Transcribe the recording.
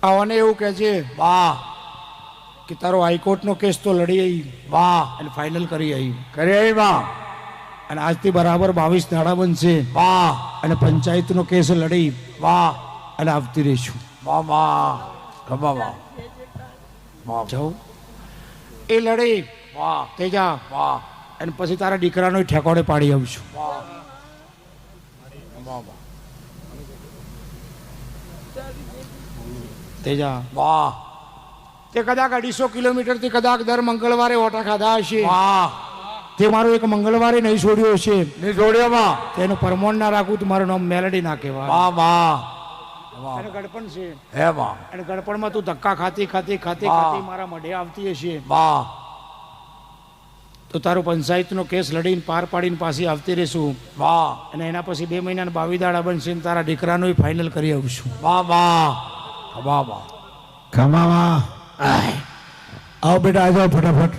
આવાને એવું કહે છે વાહ કે તારો હાઈકોર્ટનો કેસ તો લડી આવી વાહ અને ફાઇનલ કરી આવી કરે માં અને આજથી બરાબર 22 દાડા બનશે વાહ અને પંચાયતનો કેસ લડી વાહ અને આવતી રહીશું. વાહ વાહ ખમા વાહ વાહ જાઉં એ લડી વાહ તેજા વાહ અને પછી તારા દીકરાનો ઠેકોડે પાડી આવશું. વાહ વાહ તેજા વાહ તે કદાચ 250 કિલોમીટરથી કદાચ દર મંગળવારે ઓટા ખાધા હશે વાહ તે મારો એક મંગળવારે નહીં છોડ્યો હશે ની જોડ્યોમાં તેનું પરમોણ ના રાખું તો મારું નામ મેલડી ના કહેવાય. વાહ વાહ વાહ અને ગડપણ છે હે વાહ અને ગડપણમાં તું ધક્કા ખાતી ખાતી ખાતી વાહ. ખાતી મારા મઢે આવતી હશે વાહ તો તારો પંચાયતનો કેસ લડીને પાર પાડીને પાછી આવતી રહીશું વાહ અને એના પછી 2 મહિનાના 22 દાડા બનશે ને તારા દીકરાનો ફાઇનલ કરી આવશું. વાહ વાહ ખમા વાહ ખમામાં આવો બેટા, આ જાઓ ફટાફટ.